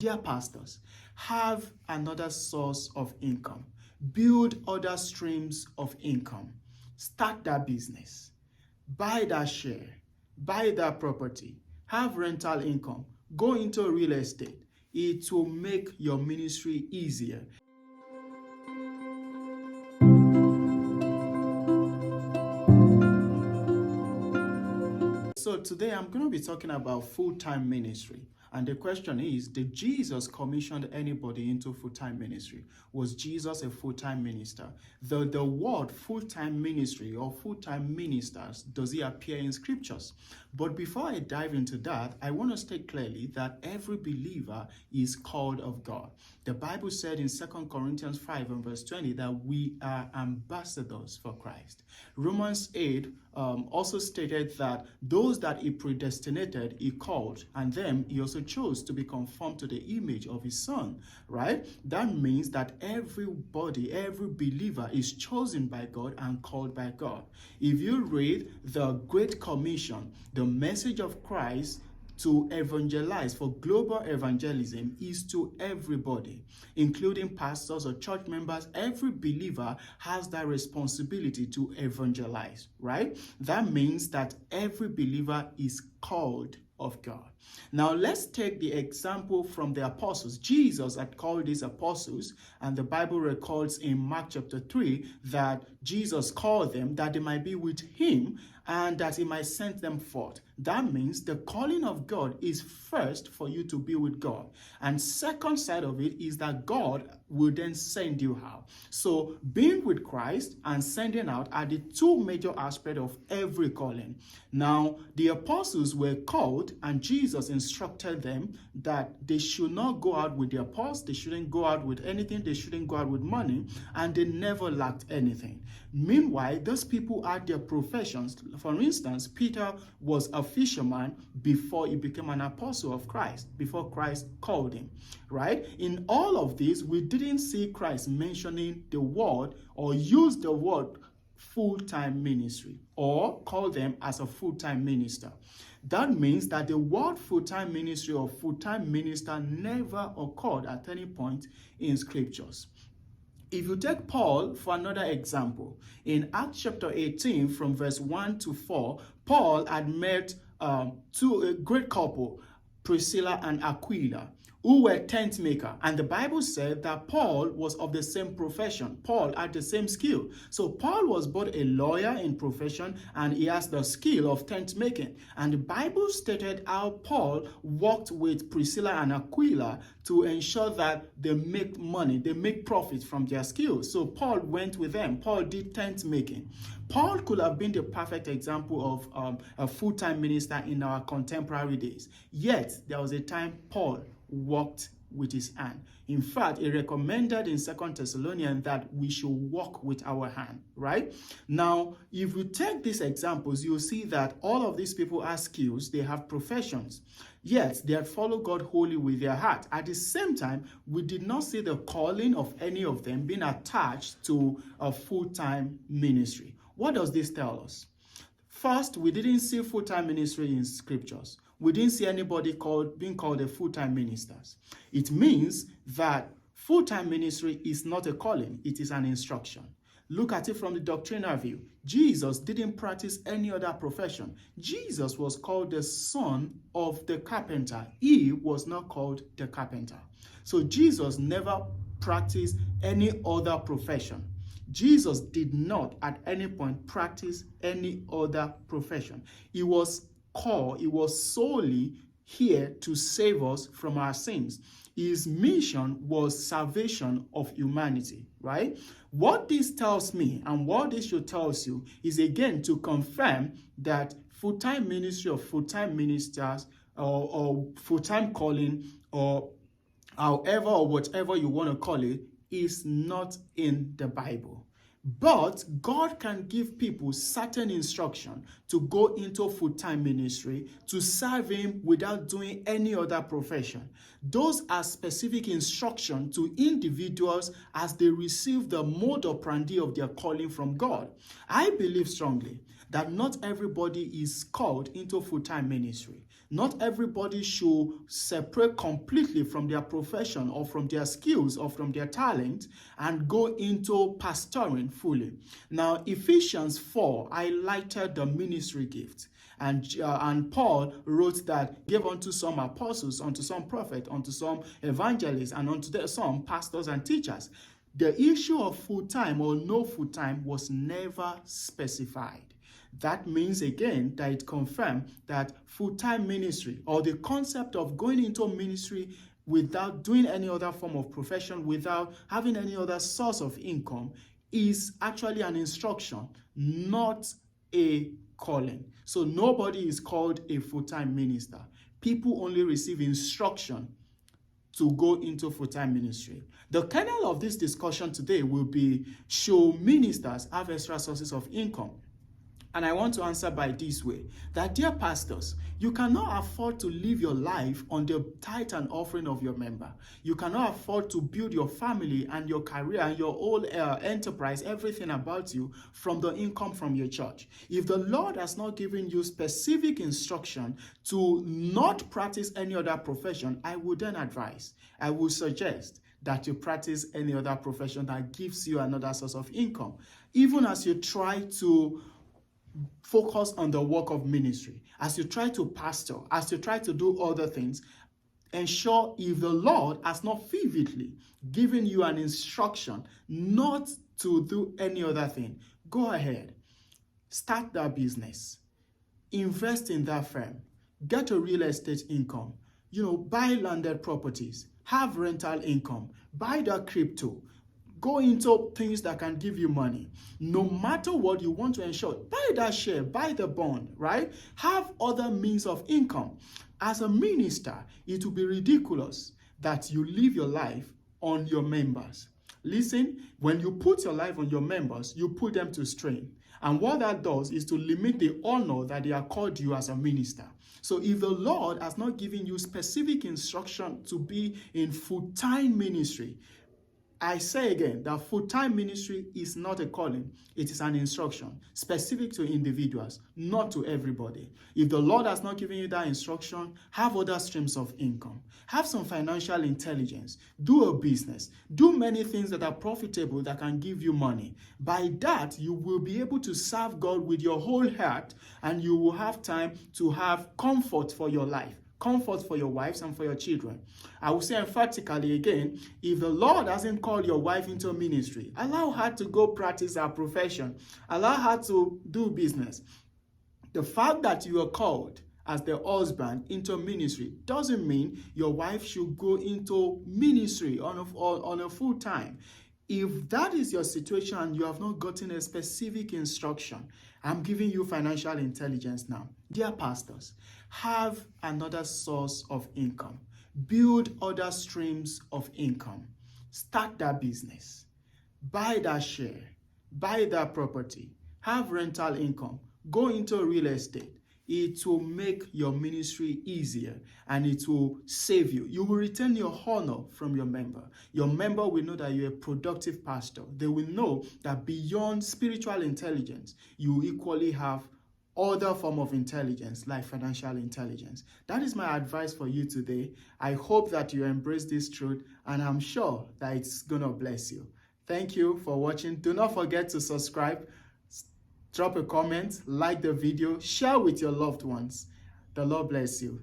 Dear pastors, have another source of income. Build other streams of income. Start that business. Buy that share. Buy that property. Have rental income. Go into real estate. It will make your ministry easier. So today I'm going to be talking about full-time ministry. And the question is, did Jesus commission anybody into full-time ministry? Was Jesus a full-time minister? The word full-time ministry or full-time ministers, does it appear in scriptures? But before I dive into that, I want to state clearly that every believer is called of God. The Bible said in 2 Corinthians 5 and verse 20 that we are ambassadors for Christ. Romans 8 also stated that those that he predestinated, he called, and them he also chose to be conformed to the image of his son, right? That means that everybody, every believer is chosen by God and called by God. If you read the Great Commission, the message of Christ to evangelize, for global evangelism, is to everybody, including pastors or church members. Every believer has that responsibility to evangelize, right? That means that every believer is called of God. Now let's take the example from the apostles. Jesus had called these apostles, and the Bible records in Mark chapter 3 that Jesus called them that they might be with him and that he might send them forth. That means the calling of God is first for you to be with God. And second side of it is that God will then send you out. So being with Christ and sending out are the two major aspects of every calling. Now, the apostles were called, and Jesus instructed them that they should not go out with their purse, they shouldn't go out with anything, they shouldn't go out with money, and they never lacked anything. Meanwhile, those people had their professions. For instance, Peter was a fisherman before he became an apostle of Christ, before Christ called him, right? In all of this, we didn't see Christ mentioning the word or use the word full-time ministry or call them as a full-time minister. That means that the word full-time ministry or full-time minister never occurred at any point in scriptures. If you take Paul for another example, in Acts chapter 18 from verse 1 to 4, Paul had met a great couple, Priscilla and Aquila, who were tent maker. And the Bible said that Paul was of the same profession. Paul had the same skill. So Paul was both a lawyer in profession and he has the skill of tent making. And the Bible stated how Paul worked with Priscilla and Aquila to ensure that they make money, they make profit from their skills. So Paul went with them. Paul did tent making. Paul could have been the perfect example of a full-time minister in our contemporary days. Yet, there was a time Paul worked with his hand. In fact, he recommended in 2 Thessalonians that we should walk with our hand, right? Now, if you take these examples, you'll see that all of these people have skills, they have professions, yet they had followed God wholly with their heart. At the same time, we did not see the calling of any of them being attached to a full-time ministry. What does this tell us? First, we didn't see full-time ministry in scriptures. We didn't see anybody being called a full-time ministers. It means that full-time ministry is not a calling, it is an instruction. Look at it from the doctrinal view. Jesus didn't practice any other profession. Jesus was called the son of the carpenter. He was not called the carpenter. So Jesus never practiced any other profession. Jesus did not at any point practice any other profession. He was called, he was solely here to save us from our sins. His mission was salvation of humanity, right? What this tells me and what this should tell you is again to confirm that full-time ministry or full-time ministers or full-time calling or however or whatever you want to call it is not in the Bible. But God can give people certain instruction to go into full-time ministry to serve him without doing any other profession. Those are specific instruction to individuals as they receive the mode operandi of their calling from God. I believe strongly that not everybody is called into full-time ministry. Not everybody should separate completely from their profession or from their skills or from their talent and go into pastoring fully. Now, Ephesians 4 highlighted the ministry gift. And Paul wrote that, gave unto some apostles, unto some prophets, unto some evangelists, and unto some pastors and teachers. The issue of full-time or no full-time was never specified. That means again that it confirmed that full-time ministry, or the concept of going into ministry without doing any other form of profession, without having any other source of income, is actually an instruction, not a calling. So nobody is called a full-time minister. People only receive instruction to go into full-time ministry. The kernel of this discussion today will be, should ministers have extra sources of income? And I want to answer by this way, that dear pastors, you cannot afford to live your life on the tithe and offering of your member. You cannot afford to build your family and your career and your whole enterprise, everything about you, from the income from your church. If the Lord has not given you specific instruction to not practice any other profession, I would then advise, I would suggest that you practice any other profession that gives you another source of income. Even as you try to focus on the work of ministry, as you try to pastor, as you try to do other things, ensure, if the Lord has not vividly given you an instruction not to do any other thing, go ahead, start that business, invest in that firm, get a real estate income, buy landed properties, have rental income, buy that crypto, go into things that can give you money. No matter what, you want to ensure, buy that share, buy the bond, right? Have other means of income. As a minister, it will be ridiculous that you live your life on your members. Listen, when you put your life on your members, you put them to strain. And what that does is to limit the honor that they accord you as a minister. So if the Lord has not given you specific instruction to be in full-time ministry, I say again that full-time ministry is not a calling. It is an instruction specific to individuals, not to everybody. If the Lord has not given you that instruction, have other streams of income. Have some financial intelligence. Do a business. Do many things that are profitable that can give you money. By that, you will be able to serve God with your whole heart, and you will have time to have comfort for your life. Comfort for your wives and for your children. I will say emphatically again, if the Lord hasn't called your wife into ministry, allow her to go practice her profession. Allow her to do business. The fact that you are called as the husband into ministry doesn't mean your wife should go into ministry on a full time. If that is your situation and you have not gotten a specific instruction, I'm giving you financial intelligence now. Dear pastors, have another source of income. Build other streams of income. Start that business. Buy that share. Buy that property. Have rental income. Go into real estate. It will make your ministry easier and it will save you. You will return your honor from your member. Your member will know that you're a productive pastor. They will know that beyond spiritual intelligence, you equally have other form of intelligence like financial intelligence. That is my advice for you today. I hope that you embrace this truth, and I'm sure that it's going to bless you. Thank you for watching. Do not forget to subscribe. Drop a comment, like the video, share with your loved ones. The Lord bless you.